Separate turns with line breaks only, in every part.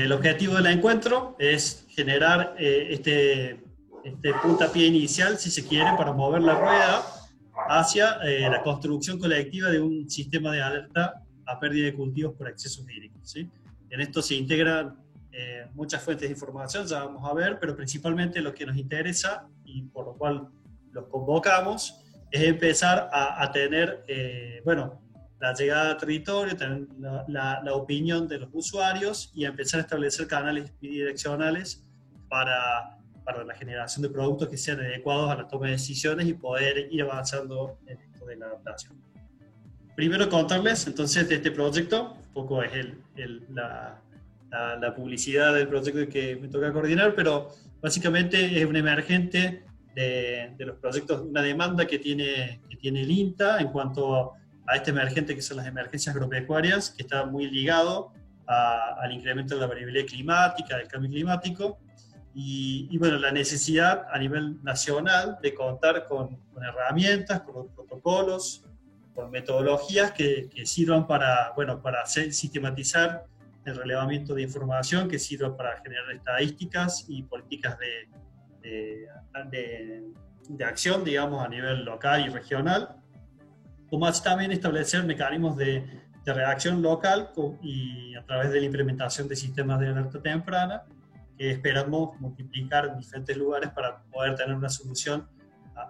el objetivo del encuentro es generar este puntapié inicial, si se quiere, para mover la rueda hacia la construcción colectiva de un sistema de alerta a pérdida de cultivos por excesos hídricos, ¿sí? En esto se integran muchas fuentes de información, ya vamos a ver, pero principalmente lo que nos interesa y por lo cual los convocamos es empezar a tener, bueno, la llegada al territorio, tener la opinión de los usuarios y empezar a establecer canales bidireccionales para la generación de productos que sean adecuados a la toma de decisiones y poder ir avanzando en esto de la adaptación. Primero contarles entonces de este proyecto, un poco es la publicidad del proyecto que me toca coordinar, pero básicamente es un emergente de los proyectos, una demanda que tiene el INTA en cuanto a este emergente que son las emergencias agropecuarias, que está muy ligado al incremento de la variabilidad climática, del cambio climático, y bueno, la necesidad a nivel nacional de contar con herramientas, con protocolos, con metodologías que sirvan para sistematizar el relevamiento de información, que sirvan para generar estadísticas y políticas de acción, digamos, a nivel local y regional, como así también establecer mecanismos de reacción local y a través de la implementación de sistemas de alerta temprana que esperamos multiplicar en diferentes lugares para poder tener una solución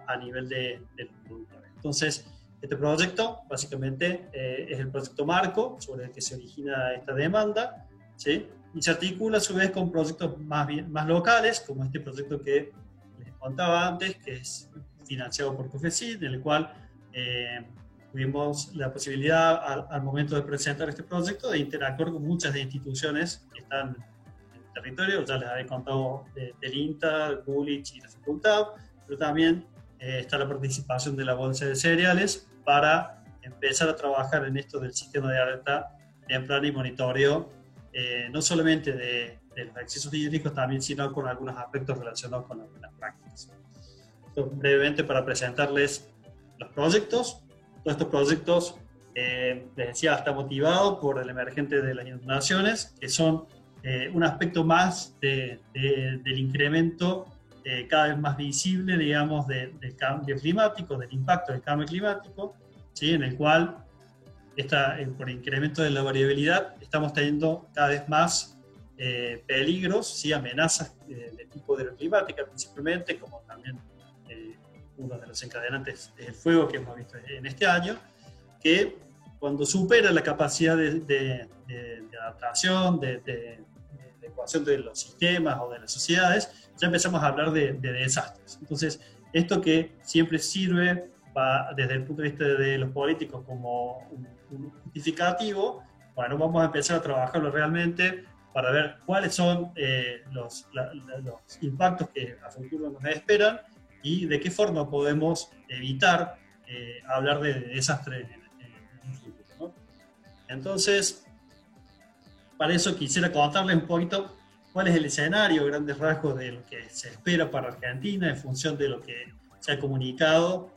a nivel de los productores. Entonces, este proyecto básicamente es el proyecto marco sobre el que se origina esta demanda, ¿sí? Y se articula a su vez con proyectos más locales, como este proyecto que les contaba antes, que es financiado por COFECID, en el cual tuvimos la posibilidad al momento de presentar este proyecto de interactuar con muchas de instituciones que están en el territorio. Ya les había contado del INTA, Coolidge y la facultad, pero también está la participación de la Bolsa de Cereales para empezar a trabajar en esto del sistema de alerta temprana y monitoreo, no solamente de los excesos hídricos también, sino con algunos aspectos relacionados con las prácticas. Esto brevemente para presentarles los proyectos. Todos estos proyectos, les decía, está motivado por el emergente de las inundaciones, que son un aspecto más del incremento cada vez más visible, digamos, del cambio climático, del impacto del cambio climático, ¿sí? En el cual, por incremento de la variabilidad, estamos teniendo cada vez más peligros, ¿sí? Amenazas de tipo hidroclimática principalmente, como también uno de los encadenantes es el fuego que hemos visto en este año, que cuando supera la capacidad de adaptación, de ecuación de los sistemas o de las sociedades, ya empezamos a hablar de desastres. Entonces, esto que siempre sirve desde el punto de vista de los políticos como un justificativo, bueno, vamos a empezar a trabajarlo realmente para ver cuáles son los impactos que a futuro nos esperan y de qué forma podemos evitar hablar de desastres en el futuro, ¿no? Entonces, para eso quisiera contarles un poquito cuál es el escenario, grandes rasgos de lo que se espera para Argentina en función de lo que se ha comunicado,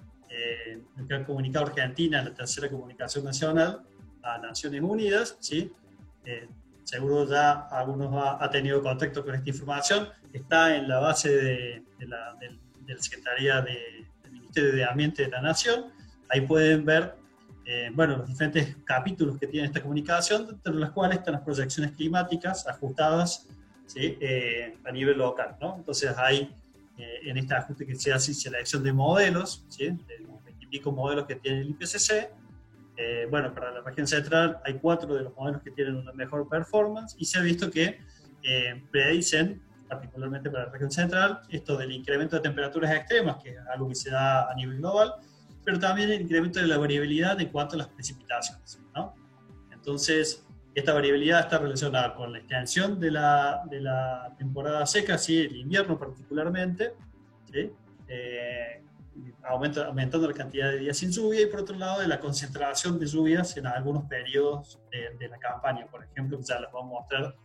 lo que ha comunicado Argentina en la tercera comunicación nacional a Naciones Unidas, ¿sí? Seguro ya algunos ha tenido contacto con esta información, está en la base de la Secretaría del Ministerio de Ambiente de la Nación. Ahí pueden ver los diferentes capítulos que tiene esta comunicación, entre los cuales están las proyecciones climáticas ajustadas, ¿sí? A nivel local, ¿no? Entonces hay en este ajuste que se hace selección de modelos, ¿sí? De los 20 y pico modelos que tiene el IPCC. Para la región central hay 4 de los modelos que tienen una mejor performance y se ha visto que predicen, particularmente para la región central, esto del incremento de temperaturas extremas, que es algo que se da a nivel global, pero también el incremento de la variabilidad en cuanto a las precipitaciones, ¿no? Entonces, esta variabilidad está relacionada con la extensión de la temporada seca, ¿sí? El invierno particularmente, ¿sí? Aumentando la cantidad de días sin lluvia, y por otro lado de la concentración de lluvias en algunos periodos de la campaña, por ejemplo, ya les vamos a mostrar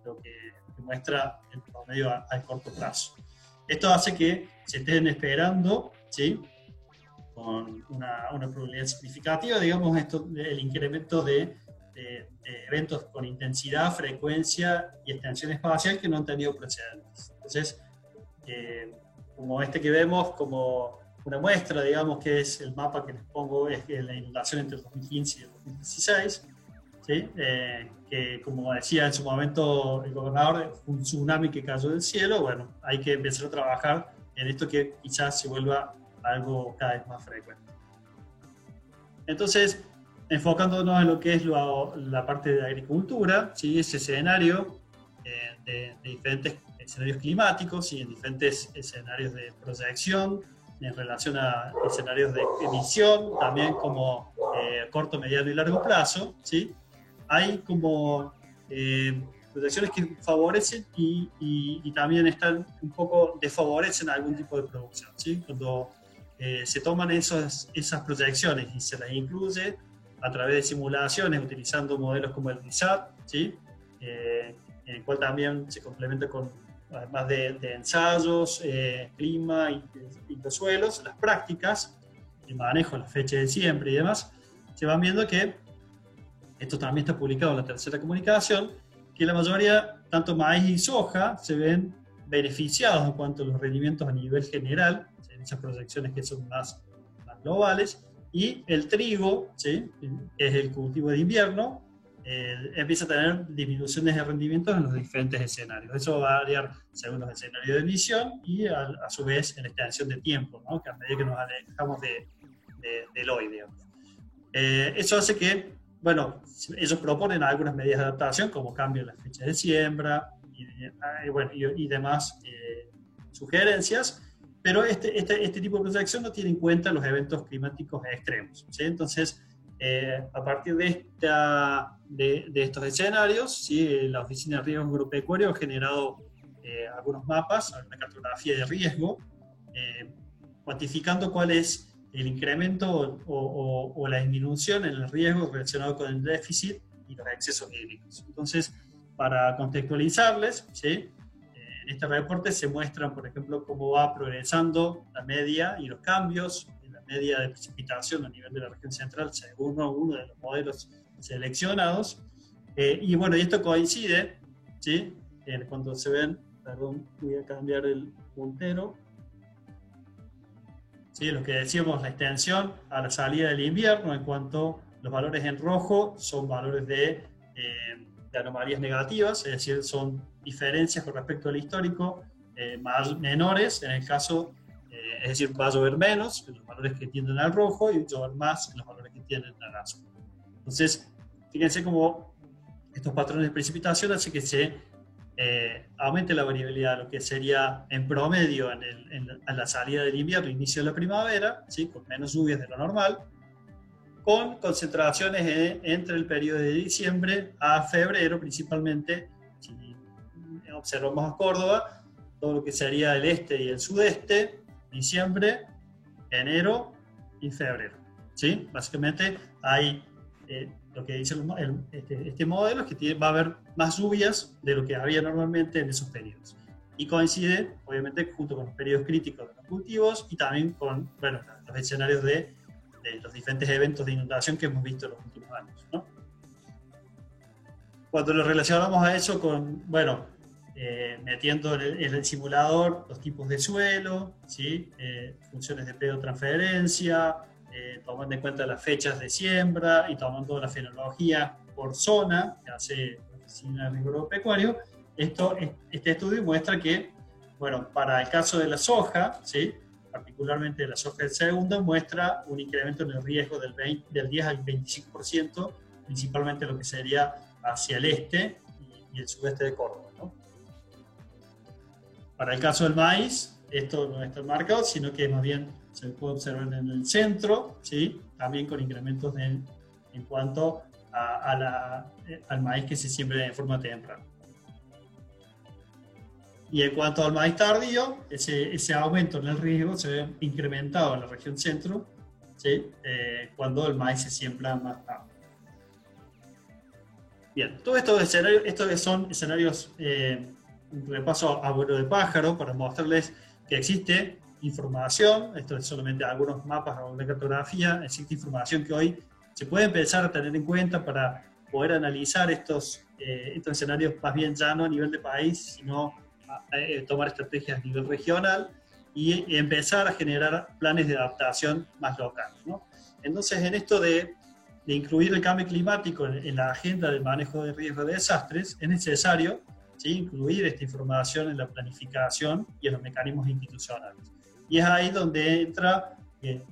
lo que muestra el promedio a corto plazo. Esto hace que se estén esperando, ¿sí? Con una probabilidad significativa, digamos, el incremento de de eventos con intensidad, frecuencia y extensión espacial que no han tenido precedentes. Entonces, como este que vemos, como una muestra, digamos, que es el mapa que les pongo, es la inundación entre el 2015 y el 2016, ¿sí? Que como decía en su momento el gobernador, un tsunami que cayó del cielo. Bueno, hay que empezar a trabajar en esto que quizás se vuelva algo cada vez más frecuente. Entonces, enfocándonos en lo que es la parte de agricultura, ¿sí? Ese escenario de diferentes escenarios climáticos, ¿sí? En diferentes escenarios de proyección, en relación a escenarios de emisión, también como corto, mediano y largo plazo, ¿sí? Hay como proyecciones que favorecen y también están un poco desfavorecen algún tipo de producción, ¿sí? Cuando se toman esas proyecciones y se las incluye a través de simulaciones utilizando modelos como el RISAT, ¿sí? En el cual también se complementa con, además de ensayos, clima y los suelos, las prácticas, el manejo, la fecha de siempre y demás, se van viendo que esto también está publicado en la tercera comunicación, que la mayoría, tanto maíz y soja, se ven beneficiados en cuanto a los rendimientos a nivel general, en esas proyecciones que son más globales, y el trigo, ¿sí? Que es el cultivo de invierno, empieza a tener disminuciones de rendimientos en los diferentes escenarios. Eso va a variar según los escenarios de emisión y a su vez en extensión de tiempo, ¿no? Que a medida que nos alejamos del hoy, digamos. Eso hace que, bueno, ellos proponen algunas medidas de adaptación, como cambio en la fecha de siembra y demás sugerencias, pero este tipo de proyección no tiene en cuenta los eventos climáticos extremos, ¿sí? Entonces, a partir de estos escenarios, ¿sí? La Oficina de Riesgos Agropecuarios ha generado algunos mapas, una cartografía de riesgo, cuantificando cuál es el incremento o la disminución en el riesgo relacionado con el déficit y los excesos hídricos. Entonces, para contextualizarles, ¿sí? En este reporte se muestran, por ejemplo, cómo va progresando la media y los cambios en la media de precipitación a nivel de la región central según uno de los modelos seleccionados. Y bueno, y esto coincide, ¿sí? Cuando se ven, perdón, voy a cambiar el puntero. ¿Sí? Lo que decíamos, la extensión a la salida del invierno, en cuanto los valores en rojo son valores de anomalías negativas, es decir, son diferencias con respecto al histórico menores, en el caso, es decir, va a llover menos en los valores que tienden al rojo y llover más en los valores que tienden al azul. Entonces, fíjense cómo estos patrones de precipitación hacen que se aumente la variabilidad, lo que sería en promedio a la salida del invierno, inicio de la primavera, ¿sí? Con menos lluvias de lo normal, con concentraciones entre el periodo de diciembre a febrero, principalmente. Si observamos a Córdoba, todo lo que sería el este y el sudeste, diciembre, enero y febrero, ¿sí? Básicamente hay lo que dice este modelo es que va a haber más lluvias de lo que había normalmente en esos periodos. Y coincide, obviamente, junto con los periodos críticos de los cultivos y también con, bueno, los escenarios de los diferentes eventos de inundación que hemos visto en los últimos años, ¿no? Cuando lo relacionamos a eso con, bueno, metiendo en el simulador los tipos de suelo, ¿sí? Funciones de pedotransferencia, tomando en cuenta las fechas de siembra y tomando la fenología por zona que hace la Oficina de Riesgo Agropecuario, este estudio muestra que, bueno, para el caso de la soja, ¿sí? Particularmente la soja de segunda, muestra un incremento en el riesgo del 10 al 25%, principalmente lo que sería hacia el este y el sudeste de Córdoba, ¿no? Para el caso del maíz, esto no está marcado, sino que más bien se puede observar en el centro, ¿sí? También con incrementos en cuanto al maíz que se siembra de forma temprana. Y en cuanto al maíz tardío, ese aumento en el riesgo se ve incrementado en la región centro, ¿sí? Cuando el maíz se siembra más tarde. Bien, todos estos son escenarios, un repaso a vuelo de pájaro para mostrarles que existe información, esto es solamente algunos mapas o una cartografía, existe información que hoy se puede empezar a tener en cuenta para poder analizar estos escenarios más bien ya no a nivel de país, sino tomar estrategias a nivel regional y empezar a generar planes de adaptación más locales, ¿no? Entonces, en esto de incluir el cambio climático en la agenda del manejo de riesgos de desastres, es necesario, ¿sí?, incluir esta información en la planificación y en los mecanismos institucionales. Y es ahí donde entra,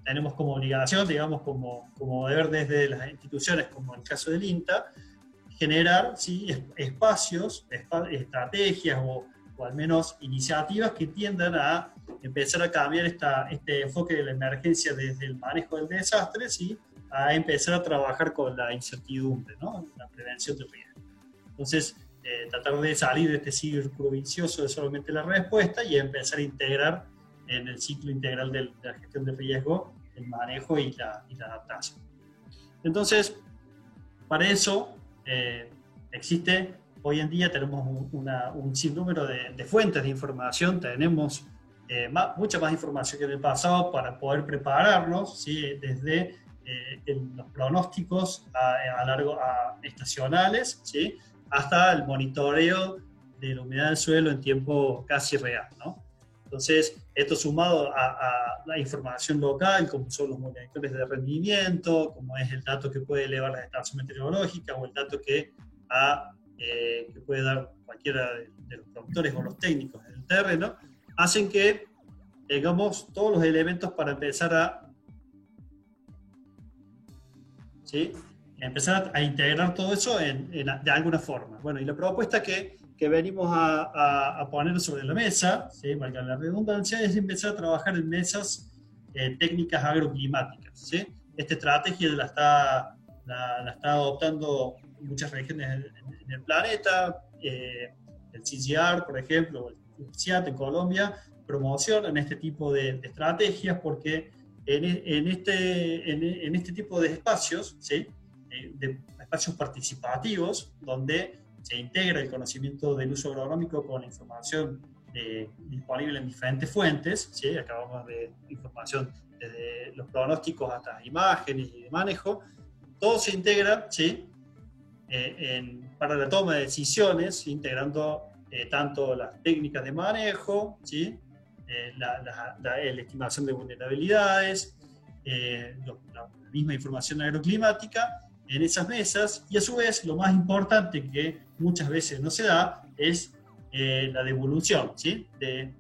tenemos como obligación, digamos, como deber desde las instituciones, como en el caso del INTA, generar, ¿sí?, espacios, estrategias o al menos iniciativas que tiendan a empezar a cambiar este enfoque de la emergencia desde el manejo del desastre, ¿sí?, a empezar a trabajar con la incertidumbre, ¿no?, la prevención del riesgo. Entonces, tratar de salir de este círculo vicioso de solamente la respuesta y empezar a integrar en el ciclo integral de la gestión de riesgo, el manejo y la adaptación. Entonces, para eso existe, hoy en día tenemos un sinnúmero de fuentes de información, tenemos mucha más información que en el pasado para poder prepararnos, ¿sí?, desde los pronósticos estacionales, ¿sí?, hasta el monitoreo de la humedad del suelo en tiempo casi real, ¿no? Entonces, esto sumado a la información local, como son los monitores de rendimiento, como es el dato que puede elevar la estación meteorológica o el dato que puede dar cualquiera de los productores o los técnicos del terreno, hacen que tengamos todos los elementos para empezar ¿sí?, empezar a integrar todo eso de alguna forma. Bueno, y la propuesta que venimos a poner sobre la mesa, ¿sí?, valga la redundancia, es empezar a trabajar en mesas técnicas agroclimáticas, ¿sí? Esta estrategia la está adoptando muchas regiones en el planeta, el CGR, por ejemplo, o el CIAT en Colombia, promocionan este tipo de estrategias porque en este tipo de espacios, ¿sí?, de espacios participativos, donde se integra el conocimiento del uso agronómico con la información disponible en diferentes fuentes, ¿sí?, acabamos de información desde los pronósticos hasta imágenes y de manejo, todo se integra, ¿sí?, para la toma de decisiones, integrando tanto las técnicas de manejo, ¿sí?, la estimación de vulnerabilidades, la misma información agroclimática en esas mesas, y a su vez lo más importante que muchas veces no se da es la devolución, ¿sí?, de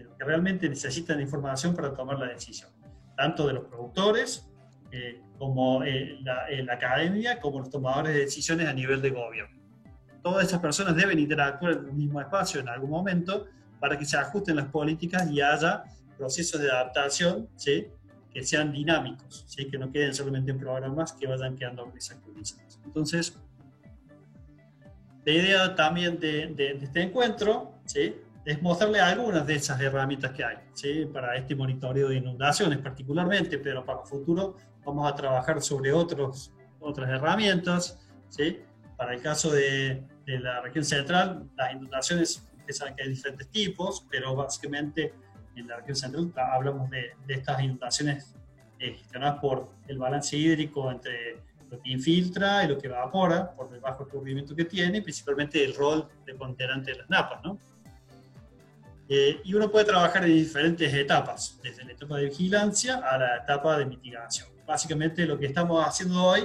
lo que realmente necesitan información para tomar la decisión, tanto de los productores como la academia, como los tomadores de decisiones a nivel de gobierno. Todas esas personas deben interactuar en el mismo espacio en algún momento para que se ajusten las políticas y haya procesos de adaptación, ¿sí?, que sean dinámicos, ¿sí?, que no queden solamente en programas que vayan quedando desactualizados. Entonces, la idea también de este encuentro, ¿sí?, es mostrarle algunas de esas herramientas que hay, ¿sí?, para este monitoreo de inundaciones particularmente, pero para el futuro vamos a trabajar sobre otras herramientas, ¿sí? Para el caso de la región central, las inundaciones, ustedes saben que hay diferentes tipos, pero básicamente en la región central hablamos de estas inundaciones gestionadas por el balance hídrico entre lo que infiltra y lo que evapora, por el bajo escurrimiento que tiene, principalmente el rol preponderante de las napas, ¿no? Y uno puede trabajar en diferentes etapas, desde la etapa de vigilancia a la etapa de mitigación. Básicamente lo que estamos haciendo hoy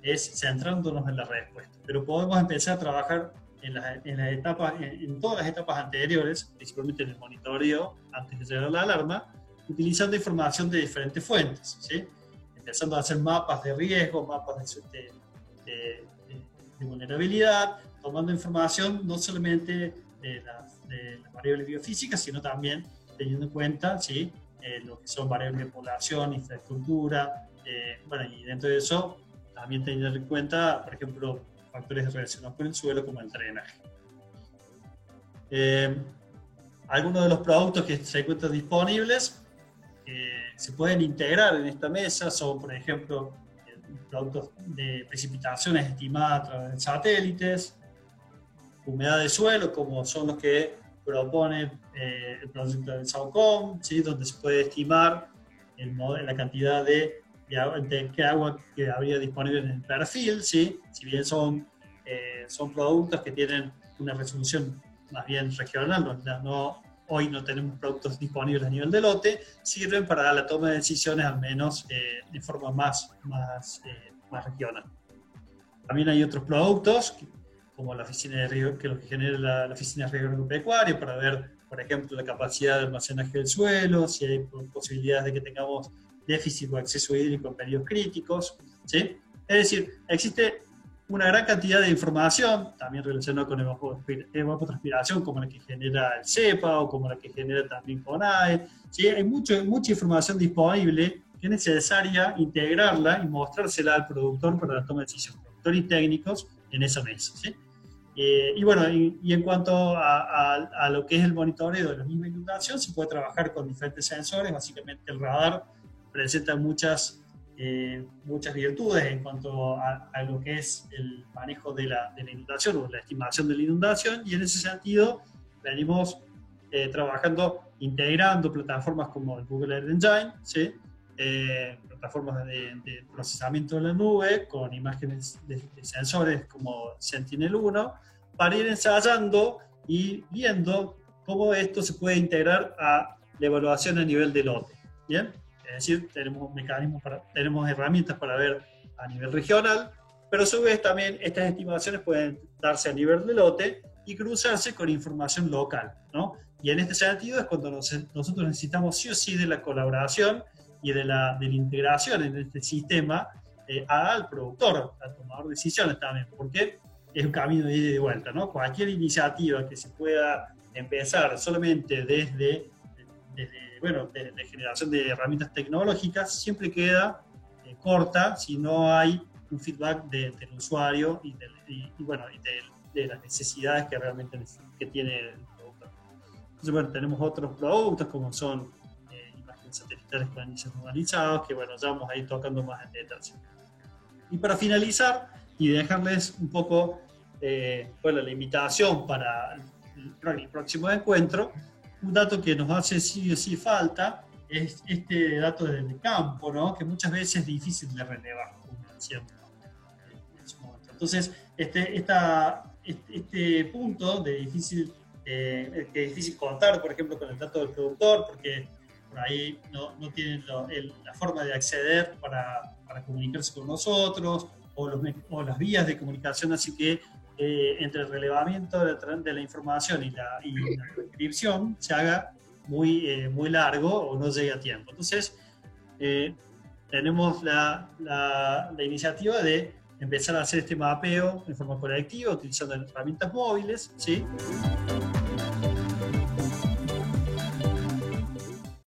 es centrándonos en la respuesta, pero podemos empezar a trabajar en todas las etapas anteriores, principalmente en el monitoreo antes de llegar a la alarma, utilizando información de diferentes fuentes, ¿sí? Empezando a hacer mapas de riesgo, mapas de vulnerabilidad, tomando información no solamente de las variables biofísicas, sino también teniendo en cuenta, ¿sí?, lo que son variables de población, infraestructura, bueno, y dentro de eso también teniendo en cuenta, por ejemplo, factores relacionados con el suelo como el drenaje. Algunos de los productos que se encuentran disponibles se pueden integrar en esta mesa son, por ejemplo, productos de precipitaciones estimadas a través de satélites, humedad de suelo, como son los que propone el proyecto del SAOCOM, ¿sí?, donde se puede estimar la cantidad de de qué agua que habría disponible en el perfil, ¿sí? Si bien son productos que tienen una resolución más bien regional, hoy no tenemos productos disponibles a nivel de lote, sirven para la toma de decisiones al menos de forma más regional. También hay otros productos, como la oficina de riego, que lo que genera la oficina de riego agropecuario, para ver, por ejemplo, la capacidad de almacenaje del suelo, si hay posibilidades de que tengamos déficit o exceso hídrico en periodos críticos, ¿sí? Es decir, existe una gran cantidad de información, también relacionada con evapotranspiración, como la que genera el CEPA o como la que genera también CONAE, ¿sí? Hay mucha información disponible que es necesaria integrarla y mostrársela al productor para la toma de decisiones, productor y técnicos en esa mesa, ¿sí? Y bueno, y en cuanto a lo que es el monitoreo de la misma inundación, se puede trabajar con diferentes sensores. Básicamente el radar presenta muchas virtudes en cuanto a lo que es el manejo de la inundación o la estimación de la inundación, y en ese sentido venimos trabajando, integrando plataformas como el Google Earth Engine, ¿sí? Plataformas de procesamiento de la nube con imágenes de sensores como Sentinel-1, para ir ensayando y viendo cómo esto se puede integrar a la evaluación a nivel de lote. ¿Bien? Es decir, tenemos herramientas para ver a nivel regional, pero a su vez también estas estimaciones pueden darse a nivel de lote y cruzarse con información local, ¿no? Y en este sentido es cuando nosotros necesitamos sí o sí de la colaboración y de la integración en este sistema al productor, al tomador de decisiones también, porque es un camino de ida y de vuelta, ¿no? Cualquier iniciativa que se pueda empezar solamente desde generación de herramientas tecnológicas, siempre queda corta si no hay un feedback del usuario y de las necesidades que realmente tiene el productor. Entonces, bueno, tenemos otros productos como son imágenes satelitales con índices normalizados, que bueno, ya vamos a ir tocando más en detalle. Y para finalizar, y dejarles un poco la invitación para el próximo encuentro, un dato que nos hace sí o sí falta es este dato del campo, ¿no? Que muchas veces es difícil de relevar, como decíamos en su momento. Entonces, este punto de difícil, que es difícil contar, por ejemplo, con el dato del productor, porque por ahí no tienen la forma de acceder para comunicarse con nosotros, o las vías de comunicación, así que entre el relevamiento de la información y la transcripción se haga muy largo o no llegue a tiempo. Entonces, tenemos la iniciativa de empezar a hacer este mapeo en forma colectiva, utilizando herramientas móviles, ¿sí?